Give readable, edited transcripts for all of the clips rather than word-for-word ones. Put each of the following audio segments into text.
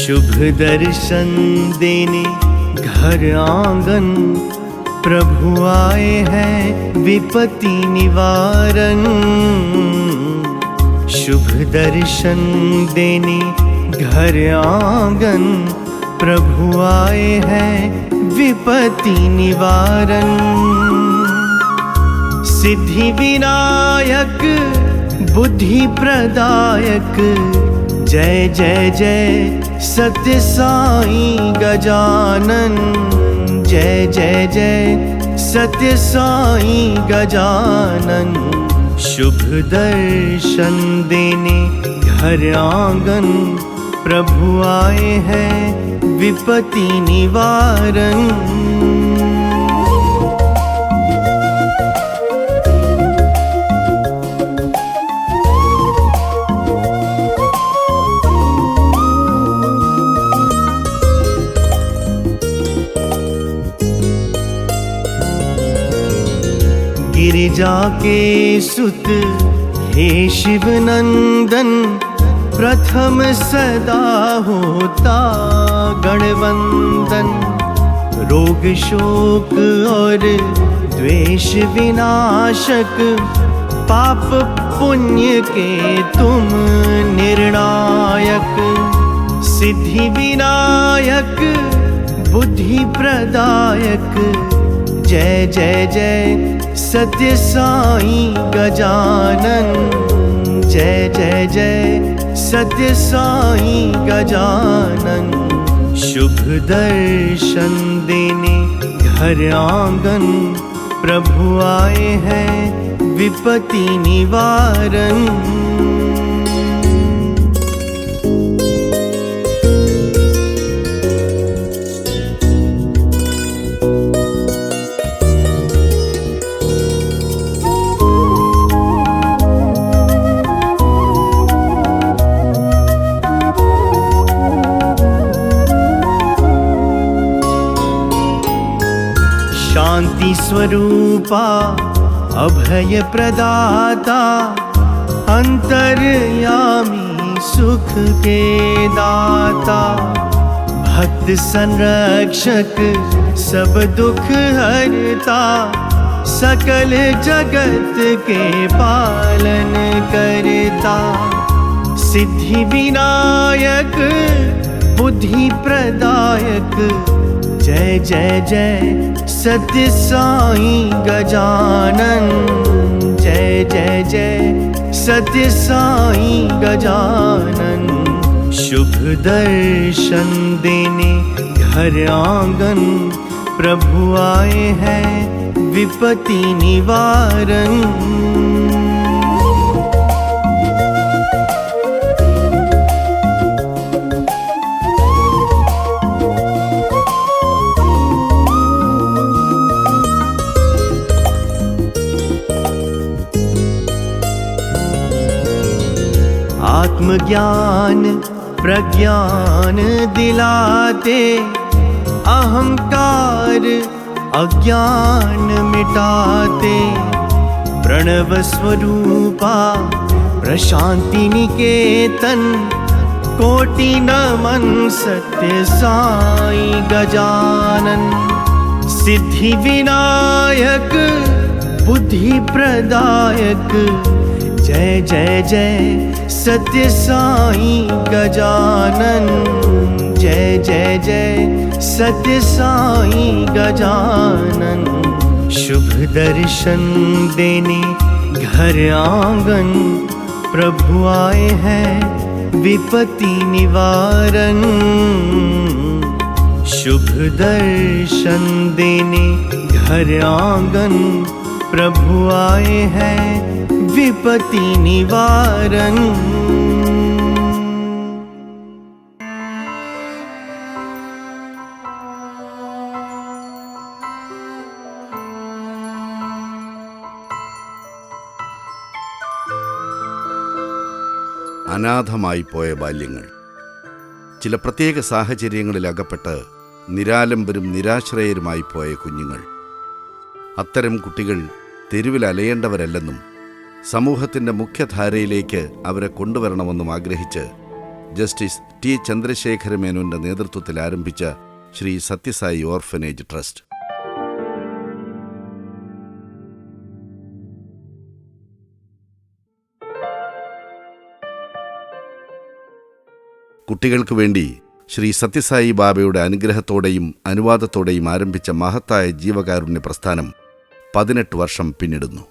शुभ दर्शन देने घर आंगन, प्रभु आए हैं विपत्ति निवारण। शुभ दर्शन देने घर आंगन, प्रभु आए हैं विपत्ति निवारण। सिद्धि विनायक बुद्धि प्रदायक, जय जय जय सत्य साईं गजानन। जय जय जय सत्य साईं गजानन। शुभ दर्शन देने घर आंगन, प्रभु आए हैं विपत्ति निवारण। गिरिजा के सुत हे शिव नंदन, प्रथम सदा होता गणवंदन। रोग शोक और द्वेष विनाशक, पाप पुण्य के तुम निर्णायक। सिद्धि विनायक बुद्धि प्रदायक, जय जय जय सत्य साईं गजानन। जय जय जय सत्य साईं गजानन। शुभ दर्शन देने घर आंगन, प्रभु आए हैं विपत्ति निवारण। शांति स्वरूपा अभय प्रदाता, अंतर्यामी सुख के दाता। भक्त संरक्षक सब दुख हरता, सकल जगत के पालन करता। सिद्धि विनायक बुद्धि प्रदायक, जय जय जय सत्य साईं गजानन। जय जय जय सत्य साईं गजानन। शुभ दर्शन देने घर आंगन, प्रभु आए हैं विपत्ति निवारण। आत्मज्ञान प्रज्ञान दिलाते, अहंकार अज्ञान मिटाते। प्रणव स्वरूपा प्रशांति निकेतन, कोटि नमन सत्य साईं गजानन। सिद्धि विनायक बुद्धि प्रदायक, जय जय जय सत्य साईं गजानन। जय जय जय सत्य साईं गजानन। शुभ दर्शन देने घर आंगन, प्रभु आए हैं विपत्ति निवारण। शुभ दर्शन देने घर आंगन, प्रभु आए हैं विपत्ति निवारण। അനാഥമായി പോയ ബാല്യങ്ങൾ. ചില പ്രത്യേക സാഹചര്യങ്ങളിൽ അകപ്പെട്ട് നിരാലംബരും നിരാശ്രയരുമായി പോയ കുഞ്ഞുങ്ങൾ. അത്തരം കുട്ടികൾ തെരുവിൽ അലയേണ്ടവരല്ലെന്നും സമൂഹത്തിൻ്റെ മുഖ്യധാരയിലേക്ക് അവരെ കൊണ്ടുവരണമെന്നും ആഗ്രഹിച്ച് ജസ്റ്റിസ് ടി ചന്ദ്രശേഖര മേനോന്റെ നേതൃത്വത്തിൽ ആരംഭിച്ച ശ്രീ സത്യസായി ഓർഫനേജ് ട്രസ്റ്റ്. കുട്ടികൾക്ക് വേണ്ടി ശ്രീ സത്യസായി ബാബയുടെ അനുഗ്രഹത്തോടെയും അനുവാദത്തോടെയും ആരംഭിച്ച മഹത്തായ ജീവകാരുണ്യ പ്രസ്ഥാനം 18 വർഷം പിന്നിടുന്നു.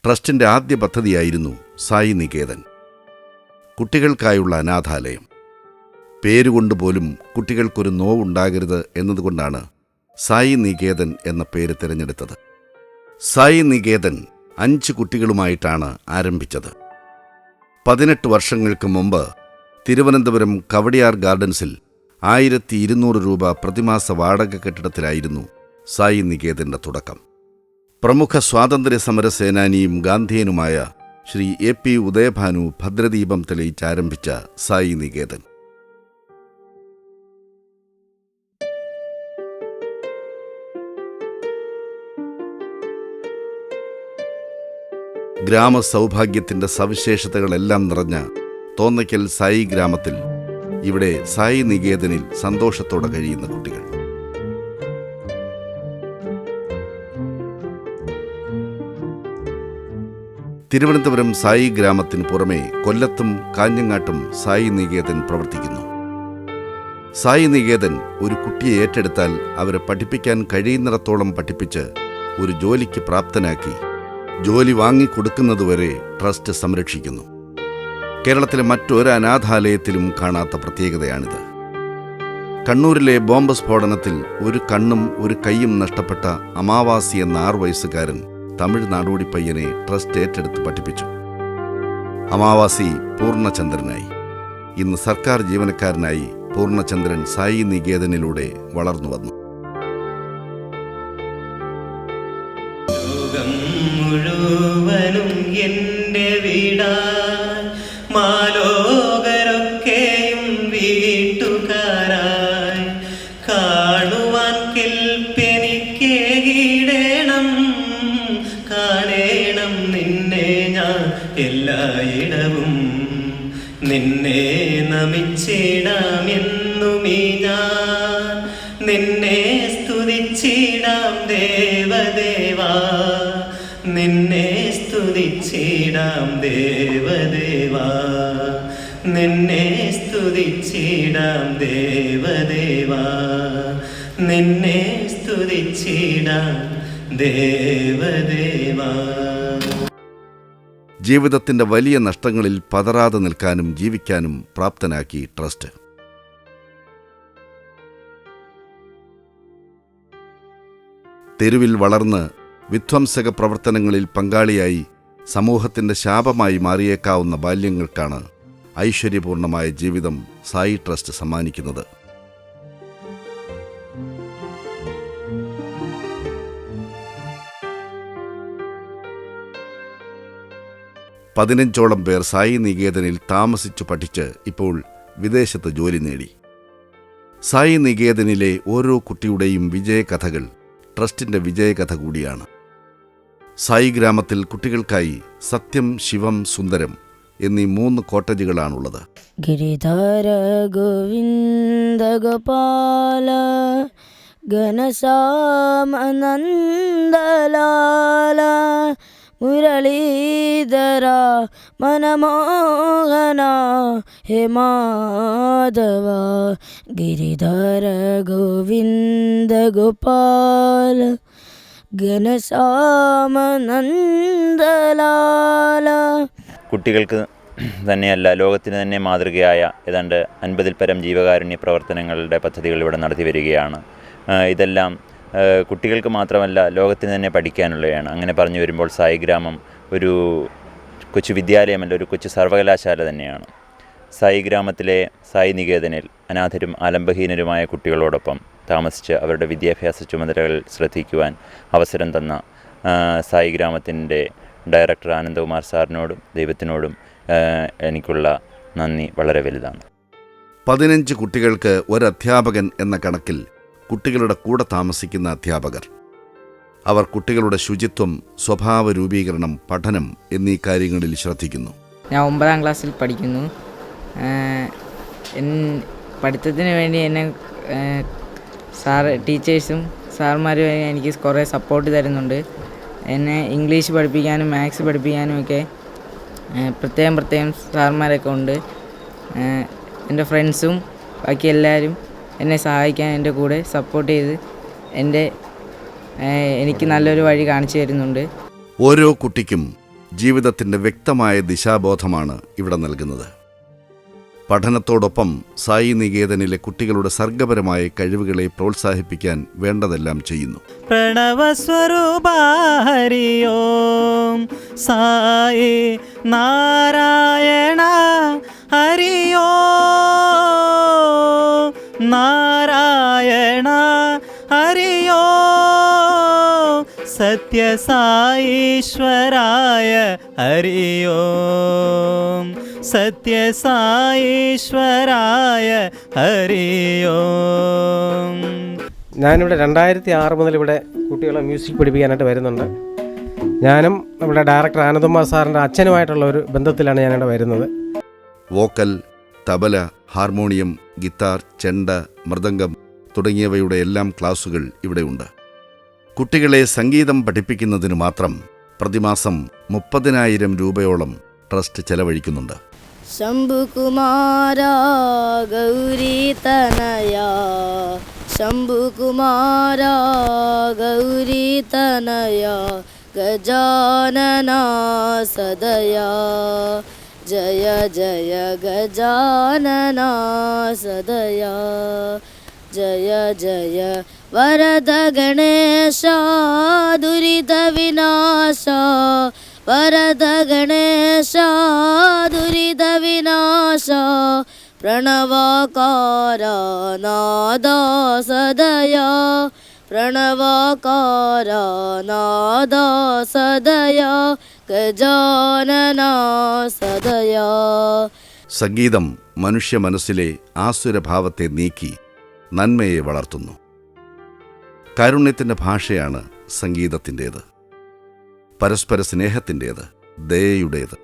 ട്രസ്റ്റിന്റെ ആദ്യ പദ്ധതിയായിരുന്നു സായി നികേതൻ, കുട്ടികൾക്കായുള്ള അനാഥാലയം. പേരുകൊണ്ടുപോലും കുട്ടികൾക്കൊരു നോവുണ്ടാകരുത് എന്നതുകൊണ്ടാണ് സായി നികേതൻ എന്ന പേര് തിരഞ്ഞെടുത്തത്. സായി നികേതൻ 5 കുട്ടികളുമായിട്ടാണ് ആരംഭിച്ചത്. 18 വർഷങ്ങൾക്ക് മുമ്പ് തിരുവനന്തപുരം കവടിയാർ ഗാർഡൻസിൽ 1200 രൂപ പ്രതിമാസ വാടക കെട്ടിടത്തിലായിരുന്നു സായി നികേതന്റെ തുടക്കം. പ്രമുഖ സ്വാതന്ത്ര്യ സമര സേനാനിയും ഗാന്ധിയനുമായ ശ്രീ AP ഉദയഭാനു ഭദ്രദീപം തെളിയിച്ചാരംഭിച്ച സായി നികേതൻ ഗ്രാമസൗഭാഗ്യത്തിന്റെ സവിശേഷതകളെല്ലാം നിറഞ്ഞ തോന്നയ്ക്കൽ സായി ഗ്രാമത്തിൽ, ഇവിടെ സായി നികേതനിൽ സന്തോഷത്തോടെ കഴിയുന്ന കുട്ടികൾ. തിരുവനന്തപുരം സായി ഗ്രാമത്തിന് പുറമെ കൊല്ലത്തും കാഞ്ഞങ്ങാട്ടും സായി നികേതൻ പ്രവർത്തിക്കുന്നു. സായി നികേതൻ ഒരു കുട്ടിയെ ഏറ്റെടുത്താൽ അവരെ പഠിപ്പിക്കാൻ കഴിയുന്നിടത്തോളം പഠിപ്പിച്ച് ഒരു ജോലിക്ക് പ്രാപ്തനാക്കി ജോലി വാങ്ങിക്കൊടുക്കുന്നതുവരെ ട്രസ്റ്റ് സംരക്ഷിക്കുന്നു. കേരളത്തിലെ മറ്റൊരു അനാഥാലയത്തിലും കാണാത്ത പ്രത്യേകതയാണിത്. കണ്ണൂരിലെ ബോംബ് സ്ഫോടനത്തിൽ ഒരു കണ്ണും ഒരു കൈയും നഷ്ടപ്പെട്ട അമാവാസി എന്ന 6 വയസ്സുകാരൻ തമിഴ് നാടോടി പയ്യനെ ട്രസ്റ്റ് ഏറ്റെടുത്ത് പഠിപ്പിച്ചു. അമാവാസി പൂർണ്ണചന്ദ്രനായി. ഇന്ന് സർക്കാർ ജീവനക്കാരനായി പൂർണ്ണചന്ദ്രൻ സായി നികേതനിലൂടെ വളർന്നു വന്നു. മുഴുവനും എന്റെ വീടാൻ മാലോകരൊക്കെയും വീട്ടുകാരായി കാണുവാൻ കെൽപ്പെനിക്കേകിടേണം, കാണേണം നിന്നെ ഞാൻ എല്ലായിടവും, നിന്നെ നമിച്ചിടാം എന്നുമീ ഞാൻ, നിന്നെ സ്തുതിച്ചിടാം ദേവദേവാ, നിന്നെ സ്തുതിച്ചിടാം ദേവദേവാ, നിന്നെ സ്തുതിച്ചിടാം ദേവദേവാ, നിന്നെ സ്തുതിച്ചിടാം ദേവദേവാ. ജീവിതത്തിന്റെ വലിയ നഷ്ടങ്ങളിൽ പതറാതെ നിൽക്കാനും ജീവിക്കാനും പ്രാപ്തനാക്കി ട്രസ്റ്റ്. തെരുവിൽ വളർന്ന് വിധ്വംസക പ്രവർത്തനങ്ങളിൽ പങ്കാളിയായി സമൂഹത്തിന്റെ ശാപമായി മാറിയേക്കാവുന്ന ബാല്യങ്ങൾക്കാണ് ഐശ്വര്യപൂർണമായ ജീവിതം സായി ട്രസ്റ്റ് സമ്മാനിക്കുന്നത്. പതിനഞ്ചോളം പേർ സായി നികേതനിൽ താമസിച്ചു പഠിച്ച് ഇപ്പോൾ വിദേശത്ത് ജോലി നേടി. സായി നികേതനിലെ ഓരോ കുട്ടിയുടെയും വിജയകഥകൾ ട്രസ്റ്റിന്റെ വിജയകഥ കൂടിയാണ്. സായി ഗ്രാമത്തിൽ കുട്ടികൾക്കായി സത്യം, ശിവം, സുന്ദരം എന്നീ 3 കോട്ടേജുകളാണുള്ളത്. ഗിരിധര ഗോവിന്ദ ഗോപാല ഘനശ്യാമ നന്ദലാല മുരളീധര മനമോഹന ഹേ മാധവ. ഗിരിധര ഗോവിന്ദ ഗോപാല ഘനശ്യാമ നന്ദലാല. കുട്ടികൾക്ക് തന്നെയല്ല, ലോകത്തിന് തന്നെ മാതൃകയായ ഏതാണ്ട് 50-ൽ പരം ജീവകാരുണ്യ പ്രവർത്തനങ്ങളുടെ പദ്ധതികൾ ഇവിടെ നടത്തി വരികയാണ്. ഇതെല്ലാം കുട്ടികൾക്ക് മാത്രമല്ല, ലോകത്തിന് തന്നെ പഠിക്കാനുള്ളതാണ്. അങ്ങനെ പറഞ്ഞു വരുമ്പോൾ സായി ഗ്രാമം ഒരു കൊച്ചു വിദ്യാലയമല്ല, ഒരു കൊച്ചു സർവകലാശാല തന്നെയാണ്. സായി ഗ്രാമത്തിലെ സായി നികേതനിൽ അനാഥരും ആലംബഹീനരുമായ കുട്ടികളോടൊപ്പം താമസിച്ച് അവരുടെ വിദ്യാഭ്യാസ ചുമതലകൾ ശ്രദ്ധിക്കുവാൻ അവസരം തന്ന സായി ഗ്രാമത്തിൻ്റെ ഡയറക്ടർ ആനന്ദകുമാർ സാറിനോടും ദൈവത്തിനോടും എനിക്കുള്ള നന്ദി വളരെ വലുതാണ്. 15 കുട്ടികൾക്ക് ഒരധ്യാപകൻ എന്ന കണക്കിൽ കുട്ടികളുടെ കൂടെ താമസിക്കുന്ന അധ്യാപകർ. അവർ കുട്ടികളുടെ ശുചിത്വം, സ്വഭാവ രൂപീകരണം, പഠനം എന്നീ കാര്യങ്ങളിൽ ശ്രദ്ധിക്കുന്നു. ഞാൻ 9ാം ക്ലാസ്സിൽ പഠിക്കുന്നു. പഠിത്തത്തിന് വേണ്ടി എന്നെ ടീച്ചേഴ്സും സാർമാരും എനിക്ക് കുറേ സപ്പോർട്ട് തരുന്നുണ്ട്. എന്നെ ഇംഗ്ലീഷ് പഠിപ്പിക്കാനും മാത്സ് പഠിപ്പിക്കാനും ഒക്കെ പ്രത്യേകം സാർമാരൊക്കെ ഉണ്ട്. എൻ്റെ ഫ്രണ്ട്സും ബാക്കി എല്ലാവരും എന്നെ സഹായിക്കാൻ എൻ്റെ കൂടെ സപ്പോർട്ട് ചെയ്ത് എനിക്ക് നല്ലൊരു വഴി കാണിച്ചു തരുന്നുണ്ട്. ഓരോ കുട്ടിക്കും ജീവിതത്തിൻ്റെ വ്യക്തമായ ദിശാബോധമാണ് ഇവിടെ നൽകുന്നത്. പഠനത്തോടൊപ്പം സായി നികേതനിലെ കുട്ടികളുടെ സർഗപരമായ കഴിവുകളെ പ്രോത്സാഹിപ്പിക്കാൻ വേണ്ടതെല്ലാം ചെയ്യുന്നു. പ്രണവസ്വരൂപ ഹരി ഓം സായി നാരായണ ഹരി ഓം നാരായണ ഹരി ഓം സത്യസായീശ്വരായ ഹരി ഓം സത്യസായീശ്വരായ ഹരി ഓം. ഞാനിവിടെ 2006 മുതൽ ഇവിടെ കുട്ടികളെ മ്യൂസിക് പഠിപ്പിക്കാനായിട്ട് വരുന്നുണ്ട്. ഞാനും നമ്മുടെ ഡയറക്ടർ ആനന്ദകുമാർ സാറിൻ്റെ അച്ഛനുമായിട്ടുള്ള ഒരു ബന്ധത്തിലാണ് ഞാനിവിടെ വരുന്നത്. വോക്കൽ, തബല, ഹാർമോണിയം, ഗിത്താർ, ചെണ്ട, മൃദംഗം തുടങ്ങിയവയുടെ എല്ലാം ക്ലാസുകൾ ഇവിടെയുണ്ട്. കുട്ടികളെ സംഗീതം പഠിപ്പിക്കുന്നതിന് മാത്രം പ്രതിമാസം 30,000 രൂപയോളം ട്രസ്റ്റ് ചെലവഴിക്കുന്നുണ്ട്. ശംഭുകുമാര ഗൗരി തനയാ ശംഭുകുമാര ഗൗരി തനയാ ഗജാനന സദയാ ജയ ജയ ഗജാനന സദയാ ജയ ജയ വരദ ഗണേശ ദുരിത വിനാശ വരദ ഗണേശ ദുരിത വിനാശ പ്രണവാകാര നാദ സദയാ പ്രണവാകാര നാദ സദയാ ഗജാനന സദയാ. സംഗീതം മനുഷ്യ മനസ്സിലെ ആസുരഭാവത്തെ നീക്കി നന്മയെ വളർത്തുന്നു. കാരുണ്യത്തിൻ്റെ ഭാഷയാണ് സംഗീതത്തിൻ്റേത്, പരസ്പര സ്നേഹത്തിൻ്റേത്, ദയയുടേത്.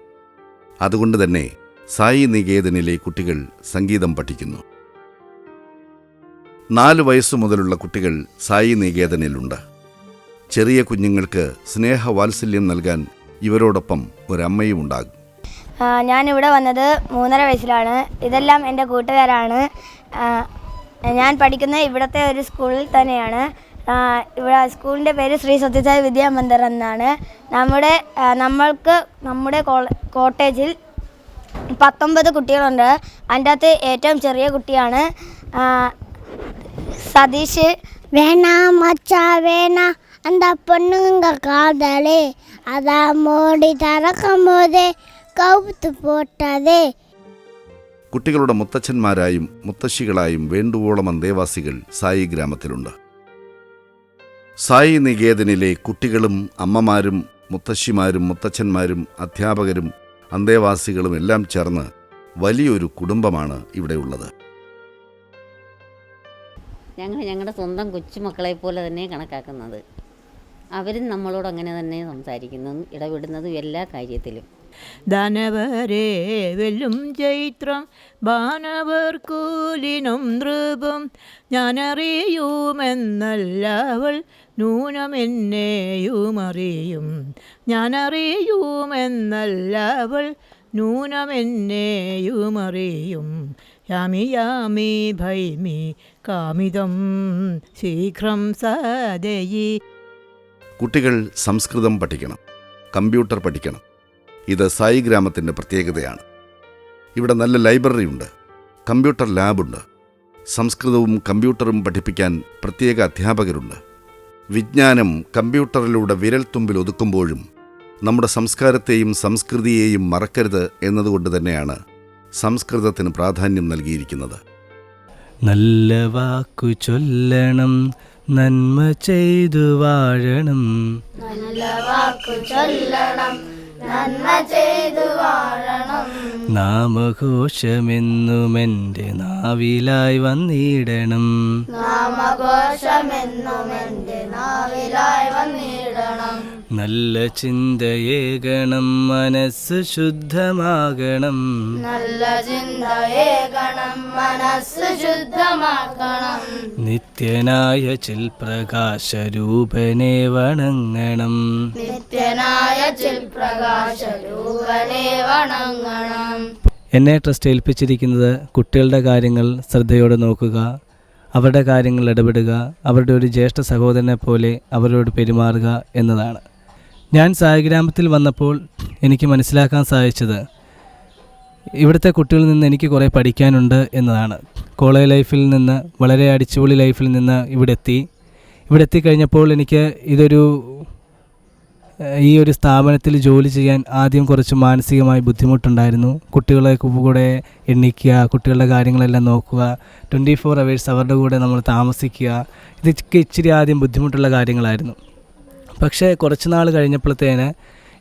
അതുകൊണ്ട് തന്നെ സായി നികേതനിലെ കുട്ടികൾ സംഗീതം പഠിക്കുന്നു. 4 വയസ്സു മുതലുള്ള കുട്ടികൾ സായി നികേതനിലുണ്ട്. ചെറിയ കുഞ്ഞുങ്ങൾക്ക് സ്നേഹവാത്സല്യം നൽകാൻ ഇവരോടൊപ്പം ഒരമ്മയും ഉണ്ടാകും. ഞാനിവിടെ വന്നത് 3.5 വയസ്സിലാണ്. ഇതെല്ലാം എൻ്റെ കൂട്ടുകാരാണ്. ഞാൻ പഠിക്കുന്ന ഇവിടുത്തെ ഒരു സ്കൂളിൽ തന്നെയാണ്. ഇവിടെ സ്കൂളിൻ്റെ പേര് ശ്രീ സത്യസായി വിദ്യാമന്ദിർ എന്നാണ്. നമ്മുടെ കോട്ടേജിൽ 19 കുട്ടികളുണ്ട്. അതിൻ്റെ അകത്ത് ഏറ്റവും ചെറിയ കുട്ടിയാണ് സതീഷ്. வேணா மச்சா வேணா அந்த பொண்ணுங்க காதலே அதான் மோடி திறக்கும் போதே கவுத்து போட்டதே. കുട്ടികളുടെ മുത്തച്ഛന്മാരായും മുത്തശ്ശികളായും വേണ്ടുവോളം അന്തേവാസികൾ സായി ഗ്രാമത്തിലുണ്ട്. സായി നികേതനിലെ കുട്ടികളും അമ്മമാരും മുത്തശ്ശിമാരും മുത്തച്ഛന്മാരും അധ്യാപകരും അന്തേവാസികളും എല്ലാം ചേർന്ന് വലിയൊരു കുടുംബമാണ് ഇവിടെയുള്ളത്. ഞങ്ങൾ ഞങ്ങളുടെ സ്വന്തം കൊച്ചുമക്കളെ പോലെ തന്നെ കണക്കാക്കുന്നത്. അവരും നമ്മളോട് അങ്ങനെ തന്നെ സംസാരിക്കുന്നതും ഇടപെടുന്നതും എല്ലാ കാര്യത്തിലും. ധനവരെ വെല്ലും ചൈത്രം ബാനവർ കൂലിനും നൃപം ഞാനറിയുമെന്നല്ലവൾ നൂനമെന്നെയുമറിയും ഞാനറിയുമെന്നല്ലവൾ നൂനമെന്നെയുമറിയും യാമി യാമി ഭൈമി കാമിതം ശീഘ്രം സദയി. കുട്ടികൾ സംസ്കൃതം പഠിക്കണം, കമ്പ്യൂട്ടർ പഠിക്കണം. ഇത് സായി ഗ്രാമത്തിൻ്റെ പ്രത്യേകതയാണ്. ഇവിടെ നല്ല ലൈബ്രറിയുണ്ട്, കമ്പ്യൂട്ടർ ലാബുണ്ട്, സംസ്കൃതവും കമ്പ്യൂട്ടറും പഠിപ്പിക്കാൻ പ്രത്യേക അധ്യാപകരുണ്ട്. വിജ്ഞാനം കമ്പ്യൂട്ടറിലൂടെ വിരൽത്തുമ്പിൽ ഒതുക്കുമ്പോഴും നമ്മുടെ സംസ്കാരത്തെയും സംസ്കൃതിയെയും മറക്കരുത് എന്നതുകൊണ്ട് തന്നെയാണ് സംസ്കൃതത്തിന് പ്രാധാന്യം നൽകിയിരിക്കുന്നത്. നല്ല വാക്കു ചൊല്ലണം, നന്മ ചെയ്തു വാഴണം, നല്ല വാക്കു ചൊല്ലണം, നന്മ ചെയ്തു വാഴണം. നാമഘോഷമെന്നുമെൻ്റെ നാവിലായി വന്നിടണം, നാമഘോഷമെന്നുമെൻ്റെ നാവിലായി വന്നിടണം. നല്ല ചിന്തയേകണം, മനസ്സ് ശുദ്ധമാകണം. നല്ല ചിന്തയേകണം, മനസ്സ് ശുദ്ധമാക്കണം. നിത്യനായ ചിൽപ്രകാശരൂപനെ വണങ്ങണം. നിത്യനായ ചിൽപ്രകാശരൂപനെ വണങ്ങണം. എന്നെ ട്രസ്റ്റ് ഏൽപ്പിച്ചിരിക്കുന്നത് കുട്ടികളുടെ കാര്യങ്ങൾ ശ്രദ്ധയോടെ നോക്കുക, അവരുടെ കാര്യങ്ങൾ ഇടപെടുക, അവരുടെ ഒരു ജ്യേഷ്ഠ സഹോദരനെ പോലെ അവരോട് പെരുമാറുക എന്നതാണ്. ഞാൻ സായിഗ്രാമത്തിൽ വന്നപ്പോൾ എനിക്ക് മനസ്സിലാക്കാൻ സാധിച്ചത് ഇവിടുത്തെ കുട്ടികളിൽ നിന്ന് എനിക്ക് കുറേ പഠിക്കാനുണ്ട് എന്നതാണ്. കോളേജ് ലൈഫിൽ നിന്ന്, വളരെ അടിച്ചുപൊളി ലൈഫിൽ നിന്ന് ഇവിടെ എത്തിക്കഴിഞ്ഞപ്പോൾ എനിക്ക് ഈ ഒരു സ്ഥാപനത്തിൽ ജോലി ചെയ്യാൻ ആദ്യം കുറച്ച് മാനസികമായി ബുദ്ധിമുട്ടുണ്ടായിരുന്നു. കുട്ടികളെ കൂടെ എണ്ണിക്കുക, കുട്ടികളുടെ കാര്യങ്ങളെല്ലാം നോക്കുക, 24 hours അവരുടെ കൂടെ നമ്മൾ താമസിക്കുക, ഇതൊക്കെ ഇച്ചിരി ആദ്യം ബുദ്ധിമുട്ടുള്ള കാര്യങ്ങളായിരുന്നു. പക്ഷേ കുറച്ച് നാൾ കഴിഞ്ഞപ്പോഴത്തേന്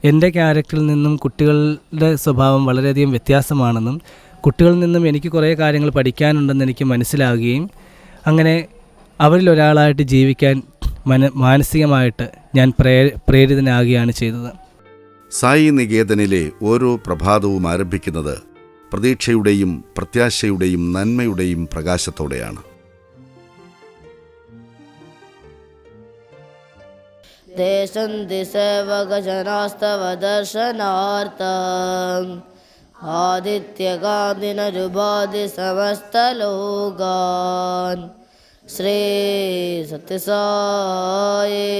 എൻ്റെ ക്യാരക്ടറിൽ നിന്നും കുട്ടികളുടെ സ്വഭാവം വളരെയധികം വ്യത്യാസമാണെന്നും കുട്ടികളിൽ നിന്നും എനിക്ക് കുറേ കാര്യങ്ങൾ പഠിക്കാനുണ്ടെന്ന് എനിക്ക് മനസ്സിലാകുകയും അങ്ങനെ അവരിലൊരാളായിട്ട് ജീവിക്കാൻ മാനസികമായിട്ട് ഞാൻ പ്രേരിതനാകുകയാണ് ചെയ്തത്. സായി നികേതനിലെ ഓരോ പ്രഭാതവും ആരംഭിക്കുന്നത് പ്രതീക്ഷയുടെയും പ്രത്യാശയുടെയും നന്മയുടെയും പ്രകാശത്തോടെയാണ്. ദേശന്തി സേവകജനാസ്തവ ദർശനാർത്ഥം ആദിത്യകാന്തിനരുപാധി സമസ്തലോകാൻ ശ്രീ സത്യസായേ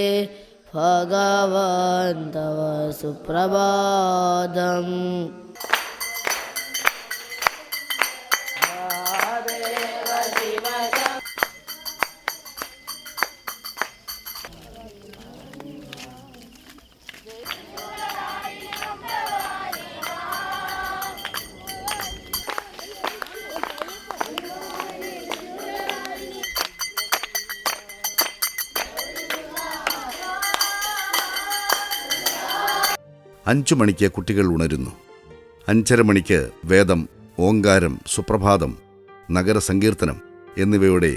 ഭഗവാൻ തവ സുപ്രഭാതം. അഞ്ചു മണിക്ക് കുട്ടികൾ ഉണരുന്നു. 5:30 മണിക്ക് വേദം, ഓങ്കാരം, സുപ്രഭാതം, നഗരസങ്കീർത്തനം എന്നിവയോടെ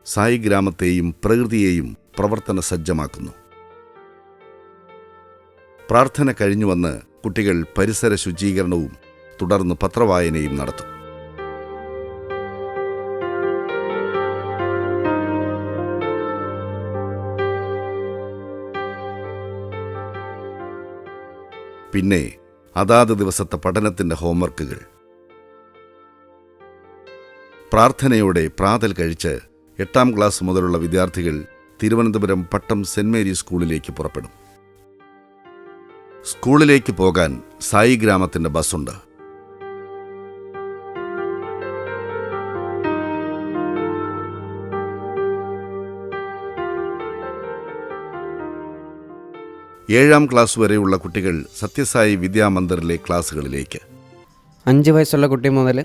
സായി ഗ്രാമത്തെയും പ്രകൃതിയെയും പ്രവർത്തന സജ്ജമാക്കുന്നു. പ്രാർത്ഥന കഴിഞ്ഞു വന്ന് കുട്ടികൾ പരിസര ശുചീകരണവും തുടർന്ന് പത്രവായനയും നടത്തും. പിന്നെ അതാത് ദിവസത്തെ പഠനത്തിൻ്റെ ഹോംവർക്കുകൾ. പ്രാർത്ഥനയോടെ പ്രാതൽ കഴിച്ച് 8ാം ക്ലാസ് മുതലുള്ള വിദ്യാർത്ഥികൾ തിരുവനന്തപുരം പട്ടം സെന്റ് മേരീസ് സ്കൂളിലേക്ക് പുറപ്പെടും. സ്കൂളിലേക്ക് പോകാൻ സായി ഗ്രാമത്തിൻ്റെ ബസ്സുണ്ട്. ഏഴാം ക്ലാസ് വരെയുള്ള കുട്ടികൾ സത്യസായി വിദ്യാമന്ദിറിലെ ക്ലാസ്സുകളിലേക്ക്. 5 വയസ്സുള്ള കുട്ടി മുതൽ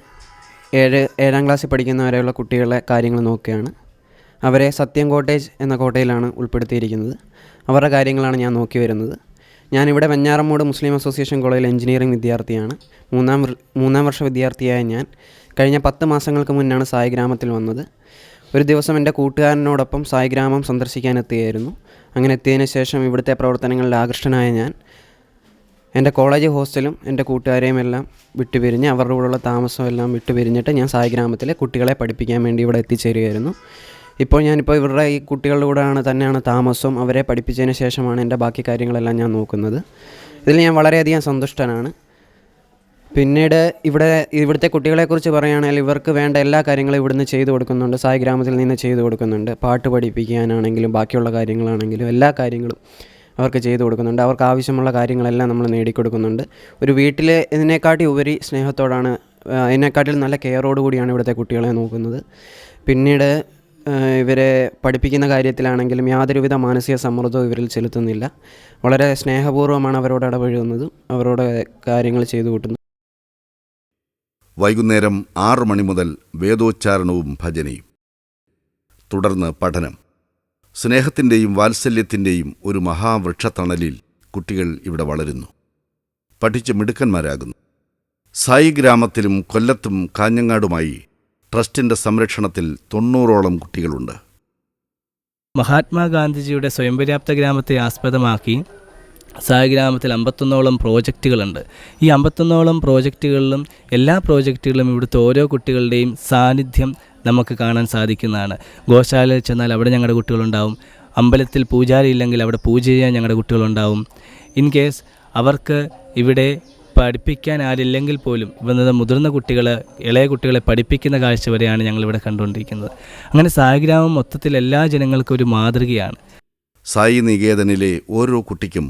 7ാം ക്ലാസ്സിൽ പഠിക്കുന്നവരെയുള്ള കുട്ടികളുടെ കാര്യങ്ങൾ നോക്കുകയാണ്. അവരെ സത്യം കോട്ടേജ് എന്ന കോട്ടയിലാണ് ഉൾപ്പെടുത്തിയിരിക്കുന്നത്. അവരുടെ കാര്യങ്ങളാണ് ഞാൻ നോക്കി വരുന്നത്. ഞാനിവിടെ വെഞ്ഞാറമ്മൂട് മുസ്ലിം അസോസിയേഷൻ കോളേജിൽ എഞ്ചിനീയറിംഗ് വിദ്യാർത്ഥിയാണ്. മൂന്നാം വർഷ വിദ്യാർത്ഥിയായ ഞാൻ കഴിഞ്ഞ 10 മാസങ്ങൾക്ക് മുന്നാണ് സായി ഗ്രാമത്തിൽ വന്നത്. ഒരു ദിവസം എൻ്റെ കൂട്ടുകാരനോടൊപ്പം സായി ഗ്രാമം സന്ദർശിക്കാനെത്തുകയായിരുന്നു. അങ്ങനെ എത്തിയതിന് ശേഷം ഇവിടുത്തെ പ്രവർത്തനങ്ങളിൽ ആകർഷ്ടനായ ഞാൻ എൻ്റെ കോളേജ് ഹോസ്റ്റലും എൻ്റെ കൂട്ടുകാരെയും എല്ലാം വിട്ടുപിരിഞ്ഞ് അവരുടെ കൂടെയുള്ള താമസമെല്ലാം വിട്ടുപിരിഞ്ഞിട്ട് ഞാൻ സായി ഗ്രാമത്തിലെ കുട്ടികളെ പഠിപ്പിക്കാൻ വേണ്ടി ഇവിടെ എത്തിച്ചേരുകയായിരുന്നു. ഞാനിപ്പോൾ ഇവരുടെ ഈ കുട്ടികളുടെ കൂടെയാണ് തന്നെയാണ് താമസവും. അവരെ പഠിപ്പിച്ചതിന് ശേഷമാണ് എൻ്റെ ബാക്കി കാര്യങ്ങളെല്ലാം ഞാൻ നോക്കുന്നത്. ഇതിൽ ഞാൻ വളരെയധികം സന്തുഷ്ടനാണ്. പിന്നീട് ഇവിടുത്തെ കുട്ടികളെക്കുറിച്ച് പറയുകയാണെങ്കിൽ ഇവർക്ക് വേണ്ട എല്ലാ കാര്യങ്ങളും ഇവിടുന്ന് ചെയ്തു കൊടുക്കുന്നുണ്ട്. സായി ഗ്രാമത്തിൽ നിന്ന് ചെയ്തു കൊടുക്കുന്നുണ്ട്. പാട്ട് പഠിപ്പിക്കാനാണെങ്കിലും ബാക്കിയുള്ള കാര്യങ്ങളാണെങ്കിലും എല്ലാ കാര്യങ്ങളും അവർക്ക് ചെയ്തു കൊടുക്കുന്നുണ്ട്. അവർക്ക് ആവശ്യമുള്ള കാര്യങ്ങളെല്ലാം നമ്മൾ നേടിക്കൊടുക്കുന്നുണ്ട്. ഒരു വീട്ടിൽ ഇതിനെക്കാട്ടി ഉപരി സ്നേഹത്തോടാണ്, ഇതിനെക്കാട്ടിൽ നല്ല കെയറോട് കൂടിയാണ് ഇവിടുത്തെ കുട്ടികളെ നോക്കുന്നത്. പിന്നീട് ഇവരെ പഠിപ്പിക്കുന്ന കാര്യത്തിലാണെങ്കിലും യാതൊരുവിധ മാനസിക സമ്മർദ്ദവും ഇവരിൽ ചെലുത്തുന്നില്ല. വളരെ സ്നേഹപൂർവ്വമാണ് അവരോട് ഇടപഴകുന്നതും അവരോട് കാര്യങ്ങൾ ചെയ്തു കൂട്ടുന്നതും. വൈകുന്നേരം 6 മണി മുതൽ വേദോച്ചാരണവും ഭജനയും, തുടർന്ന് പഠനം. സ്നേഹത്തിൻ്റെയും വാത്സല്യത്തിൻ്റെയും ഒരു മഹാവൃക്ഷത്തണലിൽ കുട്ടികൾ ഇവിടെ വളരുന്നു, പഠിച്ച് മിടുക്കന്മാരാകുന്നു. സായി ഗ്രാമത്തിലും കൊല്ലത്തും കാഞ്ഞങ്ങാടുമായി ട്രസ്റ്റിൻ്റെ സംരക്ഷണത്തിൽ 90ഓളം കുട്ടികളുണ്ട്. മഹാത്മാഗാന്ധിജിയുടെ സ്വയംപര്യാപ്ത ഗ്രാമത്തെ ആസ്പദമാക്കി സായിഗ്രാമത്തിൽ 51ഓളം പ്രോജക്റ്റുകളുണ്ട്. ഈ 51ഓളം പ്രോജക്റ്റുകളിലും എല്ലാ പ്രോജക്റ്റുകളിലും ഇവിടുത്തെ ഓരോ കുട്ടികളുടെയും സാന്നിധ്യം നമുക്ക് കാണാൻ സാധിക്കുന്നതാണ്. ഗോശാലയിൽ ചെന്നാൽ അവിടെ ഞങ്ങളുടെ കുട്ടികളുണ്ടാവും. അമ്പലത്തിൽ പൂജാരി ഇല്ലെങ്കിൽ അവിടെ പൂജ ചെയ്യാൻ ഞങ്ങളുടെ കുട്ടികളുണ്ടാവും. ഇൻ കേസ് അവർക്ക് ഇവിടെ പഠിപ്പിക്കാൻ ആരില്ലെങ്കിൽ പോലും ഇവിടുന്ന് മുതിർന്ന കുട്ടികളെ, ഇളയ കുട്ടികളെ പഠിപ്പിക്കുന്ന കാഴ്ച വരെയാണ് ഞങ്ങളിവിടെ കണ്ടുകൊണ്ടിരിക്കുന്നത്. അങ്ങനെ സായിഗ്രാമം മൊത്തത്തിൽ എല്ലാ ജനങ്ങൾക്കും ഒരു മാതൃകയാണ്. സായി നികേതനിലെ ഓരോ കുട്ടിക്കും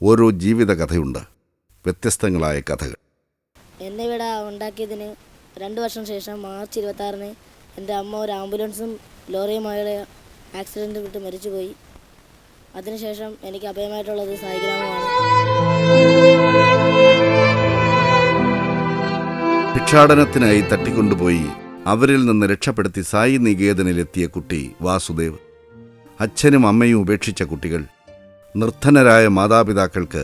ഓരോ ജീവിത കഥയുണ്ട്, വ്യത്യസ്തങ്ങളായ കഥകൾ. എന്നെ ഇവിടെ ഉണ്ടാക്കിയതിന് 2 വർഷം ശേഷം മാർച്ച് 26-ന് എൻ്റെ അമ്മ ഒരു ആംബുലൻസും ലോറിയുമായുള്ള ആക്സിഡൻറ്റ് വിട്ട് മരിച്ചുപോയി. അതിനുശേഷം എനിക്ക് അഭയമായിട്ടുള്ളത് സായിഗ്രാമമാണ്. ഭിക്ഷാടനത്തിനായി തട്ടിക്കൊണ്ടുപോയി അവരിൽ നിന്ന് രക്ഷപ്പെടുത്തി സായി നികേതനിലെത്തിയ കുട്ടി വാസുദേവ്. അച്ഛനും അമ്മയും ഉപേക്ഷിച്ച കുട്ടികൾ, നിർധനരായ മാതാപിതാക്കൾക്ക്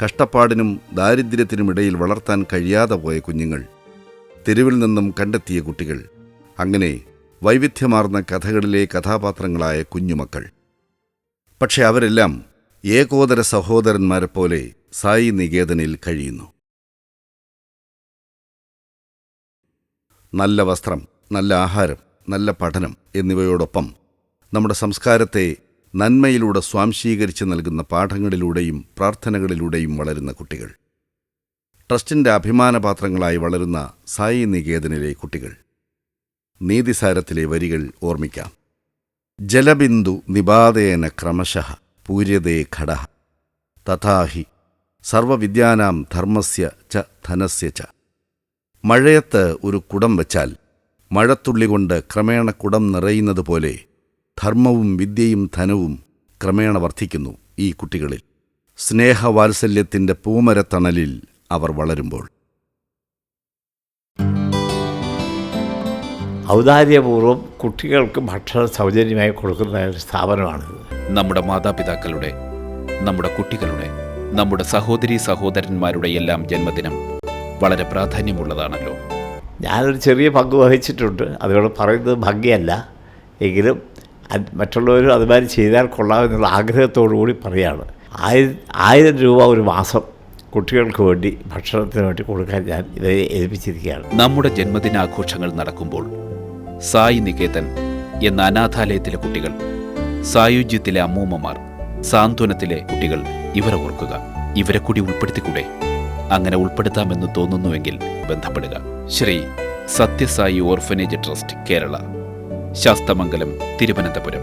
കഷ്ടപ്പാടിനും ദാരിദ്ര്യത്തിനുമിടയിൽ വളർത്താൻ കഴിയാതെ പോയ കുഞ്ഞുങ്ങൾ, തെരുവിൽ നിന്നും കണ്ടെത്തിയ കുട്ടികൾ, അങ്ങനെ വൈവിധ്യമാർന്ന കഥകളിലെ കഥാപാത്രങ്ങളായ കുഞ്ഞുമക്കൾ. പക്ഷെ അവരെല്ലാം ഏകോദര സഹോദരന്മാരെ പോലെ സായി നികേതനിൽ കഴിയുന്നു. നല്ല വസ്ത്രം, നല്ല ആഹാരം, നല്ല പഠനം എന്നിവയോടൊപ്പം നമ്മുടെ സംസ്കാരത്തെ നന്മയിലൂടെ സ്വാംശീകരിച്ച് നൽകുന്ന പാഠങ്ങളിലൂടെയും പ്രാർത്ഥനകളിലൂടെയും വളരുന്ന കുട്ടികൾ. ട്രസ്റ്റിൻ്റെ അഭിമാനപാത്രങ്ങളായി വളരുന്ന സായി നികേതനിലെ കുട്ടികൾ. നീതിസാരത്തിലെ വരികൾ ഓർമ്മിക്കാം. ജലബിന്ദു നിപാതേന ക്രമശഃ പൂര്യതേ ഘടഃ തഥാഹി സർവവിദ്യാനാം ധർമ്മസ്യ ച ധനസ്യ ച. മഴയത്ത് ഒരു കുടം വച്ചാൽ മഴത്തുള്ളി കൊണ്ട് ക്രമേണ കുടം നിറയുന്നത് പോലെ ധർമ്മവും വിദ്യയും ധനവും ക്രമേണ വർദ്ധിക്കുന്നു ഈ കുട്ടികളിൽ. സ്നേഹവാത്സല്യത്തിൻ്റെ പൂമരത്തണലിൽ അവർ വളരുമ്പോൾ. ഔദാര്യപൂർവ്വം കുട്ടികൾക്ക് ഭക്ഷണം സൗജന്യമായി കൊടുക്കുന്ന ഒരു സ്ഥാപനമാണിത്. നമ്മുടെ മാതാപിതാക്കളുടെ, നമ്മുടെ കുട്ടികളുടെ, നമ്മുടെ സഹോദരീ സഹോദരന്മാരുടെ എല്ലാം ജന്മദിനം വളരെ പ്രാധാന്യമുള്ളതാണല്ലോ. ഞാനൊരു ചെറിയ പങ്ക് വഹിച്ചിട്ടുണ്ട്. അതുകൊണ്ട് പറയുന്നത് ഭംഗിയല്ല, എങ്കിലും മറ്റുള്ളവരും അതുമാതിരി ചെയ്താൽ കൊള്ളാമെന്നുള്ള ആഗ്രഹത്തോടു കൂടി പറയുകയാണ്. 1000 രൂപ ഒരു മാസം കുട്ടികൾക്ക് വേണ്ടി ഭക്ഷണത്തിന് വേണ്ടി കൊടുക്കാൻ ഞാൻ ഇവരെ ഏൽപ്പിച്ചിരിക്കുകയാണ്. നമ്മുടെ ജന്മദിനാഘോഷങ്ങൾ നടക്കുമ്പോൾ സായി നികേതൻ എന്ന അനാഥാലയത്തിലെ കുട്ടികൾ, സായുജ്യത്തിലെ അമ്മൂമ്മമാർ, സാന്ത്വനത്തിലെ കുട്ടികൾ, ഇവരെ ഓർക്കുക. ഇവരെ കൂടി ഉൾപ്പെടുത്തിക്കൂടെ? അങ്ങനെ ഉൾപ്പെടുത്താമെന്ന് തോന്നുന്നുവെങ്കിൽ ബന്ധപ്പെടുക. Shri Sathya Sai orphanage trust, Kerala, Sasthamangalam, Thiruvananthapuram.